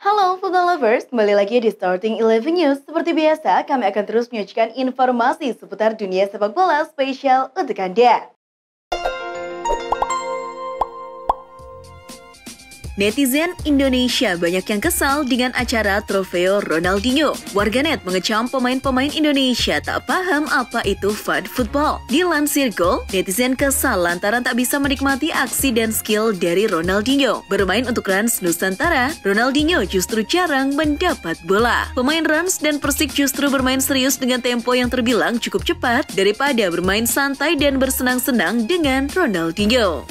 Halo football lovers, kembali lagi di Starting 11 News. Seperti biasa, kami akan terus menyajikan informasi seputar dunia sepak bola spesial untuk Anda. Netizen Indonesia banyak yang kesal dengan acara Trofeo Ronaldinho. Warganet mengecam pemain-pemain Indonesia tak paham apa itu fun football. Dilansir Goal, netizen kesal lantaran tak bisa menikmati aksi dan skill dari Ronaldinho. Bermain untuk Rans Nusantara, Ronaldinho justru jarang mendapat bola. Pemain Rans dan Persik justru bermain serius dengan tempo yang terbilang cukup cepat daripada bermain santai dan bersenang-senang dengan Ronaldinho.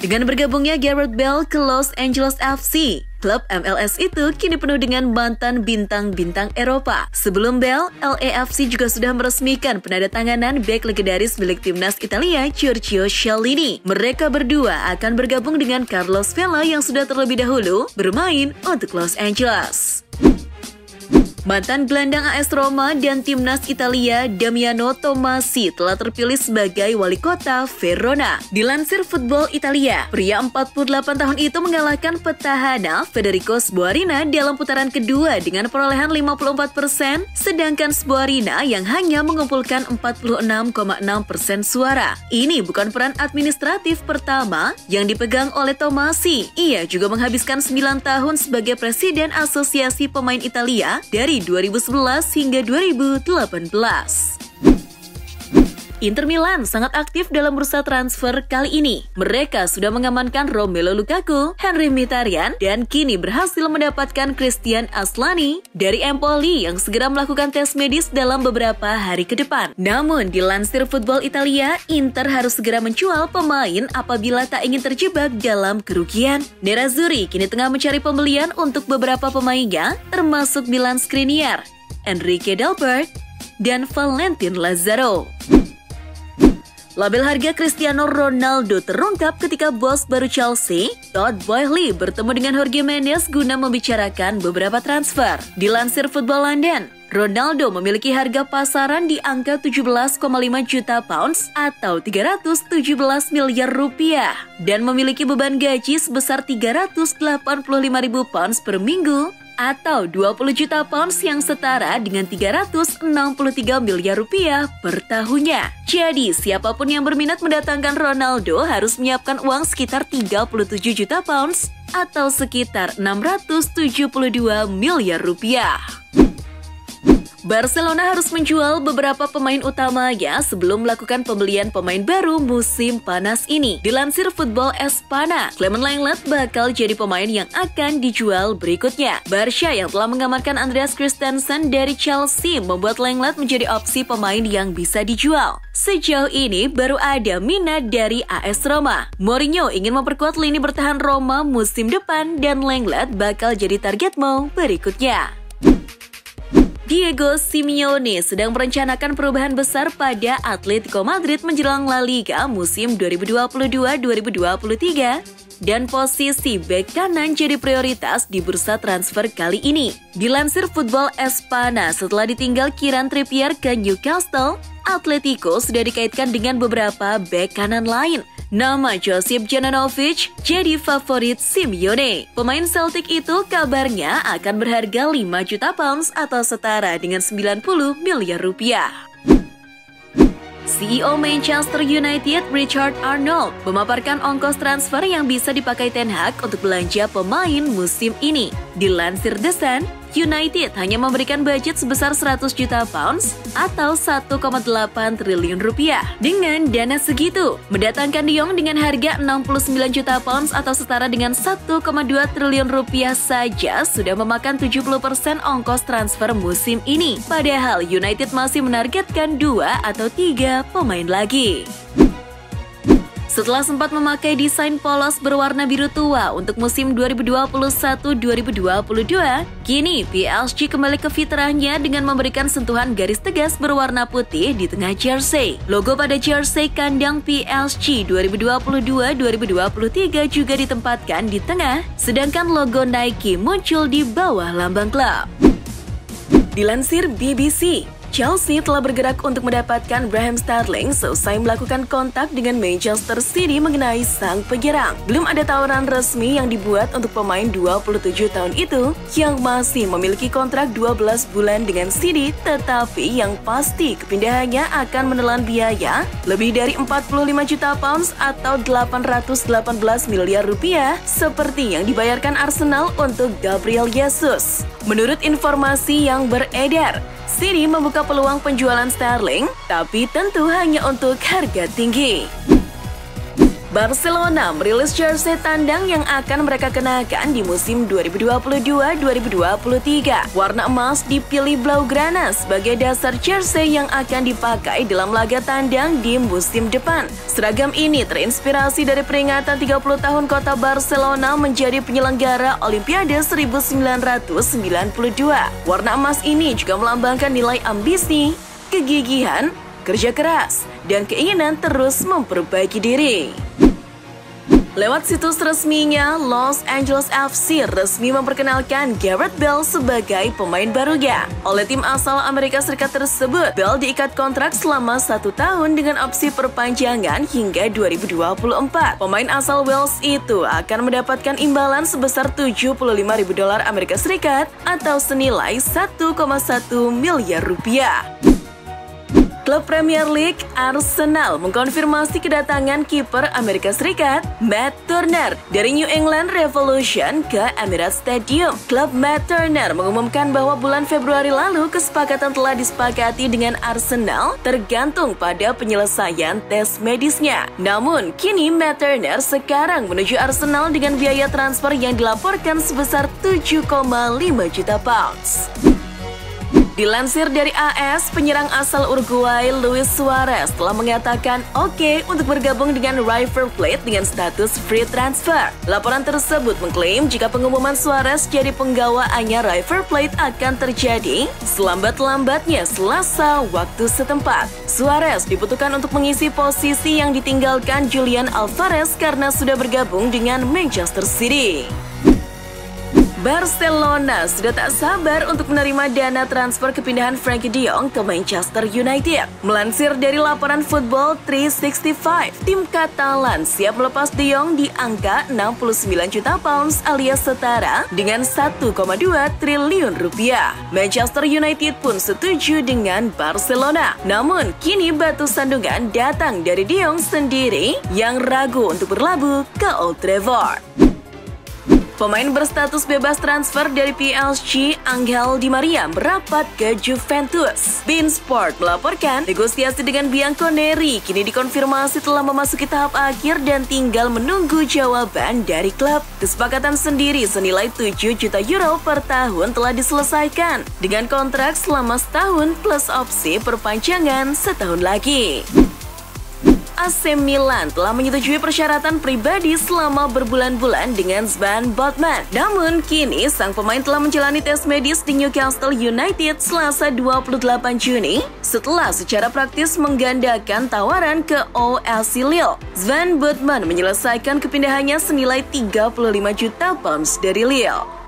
Dengan bergabungnya Gareth Bale ke Los Angeles FC, klub MLS itu kini penuh dengan mantan bintang-bintang Eropa. Sebelum Bale, LAFC juga sudah meresmikan penandatanganan bek legendaris milik timnas Italia, Giorgio Chiellini. Mereka berdua akan bergabung dengan Carlos Vela yang sudah terlebih dahulu bermain untuk Los Angeles. Mantan gelandang AS Roma dan timnas Italia Damiano Tommasi telah terpilih sebagai wali kota Verona. Dilansir Football Italia, pria 48 tahun itu mengalahkan petahana Federico Sboarina dalam putaran kedua dengan perolehan 54%, sedangkan Sboarina yang hanya mengumpulkan 46,6% suara. Ini bukan peran administratif pertama yang dipegang oleh Tommasi. Ia juga menghabiskan 9 tahun sebagai presiden Asosiasi Pemain Italia dari 2011 hingga 2018. Inter Milan sangat aktif dalam bursa transfer kali ini. Mereka sudah mengamankan Romelu Lukaku, Henry Mkhitaryan, dan kini berhasil mendapatkan Christian Aslani dari Empoli yang segera melakukan tes medis dalam beberapa hari ke depan. Namun, dilansir Football Italia, Inter harus segera menjual pemain apabila tak ingin terjebak dalam kerugian. Nerazzurri kini tengah mencari pembelian untuk beberapa pemainnya, termasuk Milan Skriniar, Enrique Delpert, dan Valentin Lazaro. Label harga Cristiano Ronaldo terungkap ketika bos baru Chelsea, Todd Boehly, bertemu dengan Jorge Mendes guna membicarakan beberapa transfer. Dilansir Football London, Ronaldo memiliki harga pasaran di angka 17,5 juta pounds atau 317 miliar rupiah dan memiliki beban gaji sebesar 385.000 pounds per minggu atau 20 juta pounds yang setara dengan 363 miliar rupiah per tahunnya. Jadi, siapapun yang berminat mendatangkan Ronaldo harus menyiapkan uang sekitar 37 juta pounds atau sekitar 672 miliar rupiah. Barcelona harus menjual beberapa pemain utamanya sebelum melakukan pembelian pemain baru musim panas ini. Dilansir Football Espana, Clement Lenglet bakal jadi pemain yang akan dijual berikutnya. Barca yang telah mengamankan Andreas Christensen dari Chelsea membuat Lenglet menjadi opsi pemain yang bisa dijual. Sejauh ini baru ada minat dari AS Roma. Mourinho ingin memperkuat lini bertahan Roma musim depan dan Lenglet bakal jadi target mau berikutnya. Diego Simeone sedang merencanakan perubahan besar pada Atletico Madrid menjelang La Liga musim 2022-2023 dan posisi bek kanan jadi prioritas di bursa transfer kali ini. Dilansir Football Espana, setelah ditinggal Kieran Trippier ke Newcastle, Atletico sudah dikaitkan dengan beberapa bek kanan lain. Nama Josip Jananovic jadi favorit Simeone. Pemain Celtic itu kabarnya akan berharga 5 juta pounds atau setara dengan 90 miliar rupiah. CEO Manchester United Richard Arnold memaparkan ongkos transfer yang bisa dipakai Ten Hag untuk belanja pemain musim ini. Dilansir The Sun, United hanya memberikan budget sebesar 100 juta pounds atau 1,8 triliun rupiah. Dengan dana segitu, mendatangkan De Jong dengan harga 69 juta pounds atau setara dengan 1,2 triliun rupiah saja sudah memakan 70% ongkos transfer musim ini. Padahal United masih menargetkan 2 atau 3 pemain lagi. Setelah sempat memakai desain polos berwarna biru tua untuk musim 2021-2022, kini PSG kembali ke fitrahnya dengan memberikan sentuhan garis tegas berwarna putih di tengah jersey. Logo pada jersey kandang PSG 2022-2023 juga ditempatkan di tengah, sedangkan logo Nike muncul di bawah lambang klub. Dilansir BBC, Chelsea telah bergerak untuk mendapatkan Raheem Sterling seusai melakukan kontak dengan Manchester City mengenai sang penyerang. Belum ada tawaran resmi yang dibuat untuk pemain 27 tahun itu yang masih memiliki kontrak 12 bulan dengan City, tetapi yang pasti kepindahannya akan menelan biaya lebih dari 45 juta pounds atau 818 miliar rupiah seperti yang dibayarkan Arsenal untuk Gabriel Jesus. Menurut informasi yang beredar, City membuka peluang penjualan Sterling, tapi tentu hanya untuk harga tinggi. Barcelona merilis jersey tandang yang akan mereka kenakan di musim 2022-2023. Warna emas dipilih Blaugrana sebagai dasar jersey yang akan dipakai dalam laga tandang di musim depan. Seragam ini terinspirasi dari peringatan 30 tahun kota Barcelona menjadi penyelenggara Olimpiade 1992. Warna emas ini juga melambangkan nilai ambisi, kegigihan, kerja keras, dan keinginan terus memperbaiki diri. Lewat situs resminya, Los Angeles FC resmi memperkenalkan Gareth Bale sebagai pemain barunya. Oleh tim asal Amerika Serikat tersebut, Bale diikat kontrak selama 1 tahun dengan opsi perpanjangan hingga 2024. Pemain asal Wales itu akan mendapatkan imbalan sebesar $75.000 Amerika Serikat atau senilai 1,1 miliar rupiah. Klub Premier League Arsenal mengkonfirmasi kedatangan kiper Amerika Serikat Matt Turner dari New England Revolution ke Emirates Stadium. Klub Matt Turner mengumumkan bahwa bulan Februari lalu kesepakatan telah disepakati dengan Arsenal tergantung pada penyelesaian tes medisnya. Namun, kini Matt Turner sekarang menuju Arsenal dengan biaya transfer yang dilaporkan sebesar 7,5 juta pounds. Dilansir dari AS, penyerang asal Uruguay Luis Suarez telah mengatakan oke untuk bergabung dengan River Plate dengan status free transfer. Laporan tersebut mengklaim jika pengumuman Suarez jadi penggawaannya River Plate akan terjadi selambat-lambatnya Selasa waktu setempat. Suarez dibutuhkan untuk mengisi posisi yang ditinggalkan Julian Alvarez karena sudah bergabung dengan Manchester City. Barcelona sudah tak sabar untuk menerima dana transfer kepindahan Frenkie de Jong ke Manchester United. Melansir dari laporan Football 365, tim Katalan siap melepas de Jong di angka 69 juta pounds alias setara dengan 1,2 triliun rupiah. Manchester United pun setuju dengan Barcelona. Namun, kini batu sandungan datang dari de Jong sendiri yang ragu untuk berlabuh ke Old Trafford. Pemain berstatus bebas transfer dari PSG, Angel Di Maria, merapat ke Juventus. Bein Sport melaporkan negosiasi dengan Bianconeri kini dikonfirmasi telah memasuki tahap akhir dan tinggal menunggu jawaban dari klub. Kesepakatan sendiri senilai 7 juta euro per tahun telah diselesaikan dengan kontrak selama setahun plus opsi perpanjangan setahun lagi. AC Milan telah menyetujui persyaratan pribadi selama berbulan-bulan dengan Sven Botman. Namun, kini sang pemain telah menjalani tes medis di Newcastle United Selasa 28 Juni setelah secara praktis menggandakan tawaran ke OLC Lille. Sven Botman menyelesaikan kepindahannya senilai 35 juta pounds dari Lille.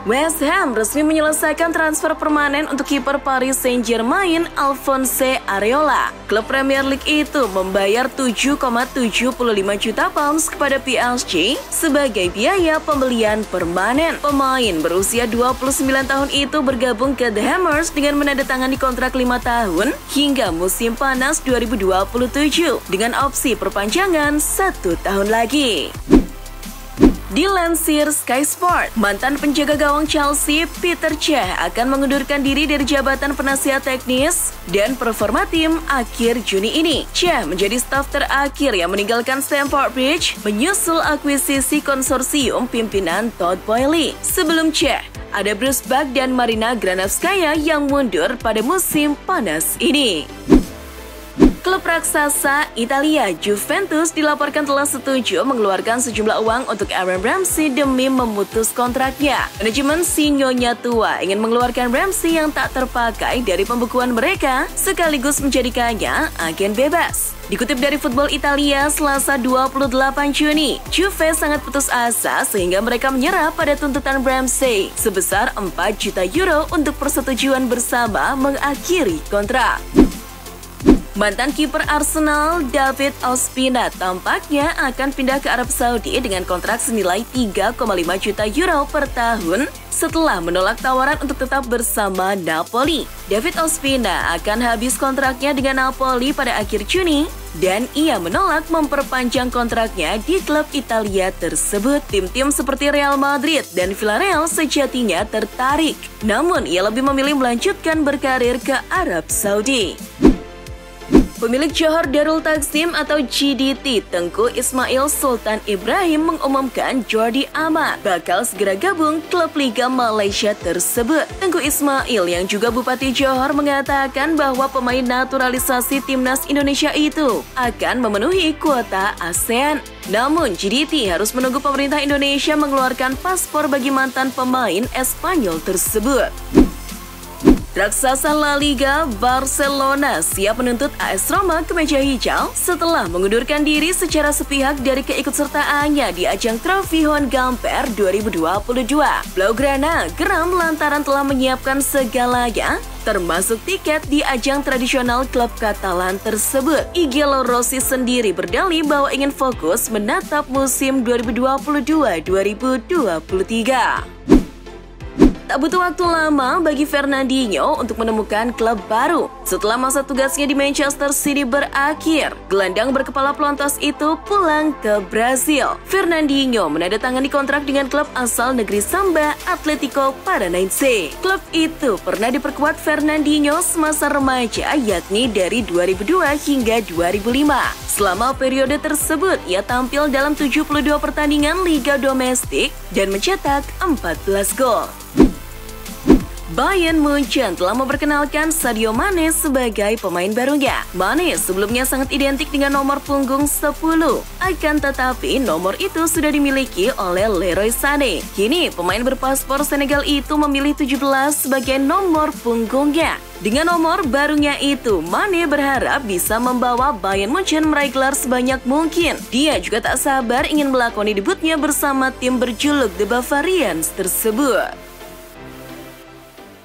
West Ham resmi menyelesaikan transfer permanen untuk kiper Paris Saint-Germain Alphonse Areola. Klub Premier League itu membayar 7,75 juta pounds kepada PSG sebagai biaya pembelian permanen. Pemain berusia 29 tahun itu bergabung ke The Hammers dengan menandatangani kontrak 5 tahun hingga musim panas 2027 dengan opsi perpanjangan 1 tahun lagi. Dilansir Sky Sport, mantan penjaga gawang Chelsea Peter Cech akan mengundurkan diri dari jabatan penasihat teknis dan performa tim akhir Juni ini. Cech menjadi staf terakhir yang meninggalkan Stamford Bridge menyusul akuisisi konsorsium pimpinan Todd Boehly. Sebelum Cech, ada Bruce Buck dan Marina Granovskaya yang mundur pada musim panas ini. Klub raksasa Italia Juventus dilaporkan telah setuju mengeluarkan sejumlah uang untuk Aaron Ramsey demi memutus kontraknya. Manajemen si Nyonya tua ingin mengeluarkan Ramsey yang tak terpakai dari pembukuan mereka, sekaligus menjadikannya agen bebas. Dikutip dari Football Italia, Selasa 28 Juni, Juve sangat putus asa sehingga mereka menyerah pada tuntutan Ramsey sebesar 4 juta euro untuk persetujuan bersama mengakhiri kontrak. Mantan kiper Arsenal David Ospina tampaknya akan pindah ke Arab Saudi dengan kontrak senilai 3,5 juta euro per tahun setelah menolak tawaran untuk tetap bersama Napoli. David Ospina akan habis kontraknya dengan Napoli pada akhir Juni dan ia menolak memperpanjang kontraknya di klub Italia tersebut. Tim-tim seperti Real Madrid dan Villarreal sejatinya tertarik, namun ia lebih memilih melanjutkan berkarir ke Arab Saudi. Pemilik Johor Darul Takzim atau GDT Tengku Ismail Sultan Ibrahim mengumumkan Jordi Amat bakal segera gabung klub Liga Malaysia tersebut. Tengku Ismail yang juga Bupati Johor mengatakan bahwa pemain naturalisasi timnas Indonesia itu akan memenuhi kuota ASEAN. Namun GDT harus menunggu pemerintah Indonesia mengeluarkan paspor bagi mantan pemain Espanyol tersebut. Raksasa La Liga Barcelona siap menuntut AS Roma ke meja hijau setelah mengundurkan diri secara sepihak dari keikutsertaannya di ajang Trofi Juan Gamper 2022. Blaugrana geram lantaran telah menyiapkan segalanya, termasuk tiket di ajang tradisional klub Katalan tersebut. Igelo Rossi sendiri berdalih bahwa ingin fokus menatap musim 2022-2023. Tak butuh waktu lama bagi Fernandinho untuk menemukan klub baru. Setelah masa tugasnya di Manchester City berakhir, gelandang berkepala pelontos itu pulang ke Brasil. Fernandinho menandatangani kontrak dengan klub asal negeri Samba, Atletico Paranaense. Klub itu pernah diperkuat Fernandinho semasa remaja, yakni dari 2002 hingga 2005. Selama periode tersebut, ia tampil dalam 72 pertandingan Liga Domestik dan mencetak 14 gol. Bayern Munchen telah memperkenalkan Sadio Mane sebagai pemain barunya. Mane sebelumnya sangat identik dengan nomor punggung 10. Akan tetapi nomor itu sudah dimiliki oleh Leroy Sané. Kini pemain berpaspor Senegal itu memilih 17 sebagai nomor punggungnya. Dengan nomor barunya itu, Mane berharap bisa membawa Bayern Munchen meraih gelar sebanyak mungkin. Dia juga tak sabar ingin melakoni debutnya bersama tim berjuluk The Bavarians tersebut.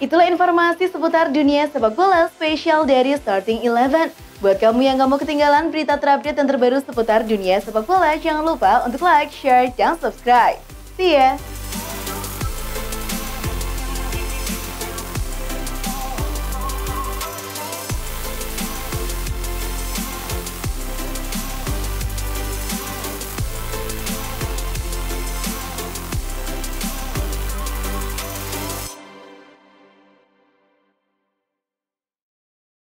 Itulah informasi seputar dunia sepak bola spesial dari Starting 11. Buat kamu yang gak mau ketinggalan berita terupdate dan terbaru seputar dunia sepak bola, jangan lupa untuk like, share, dan subscribe. See ya!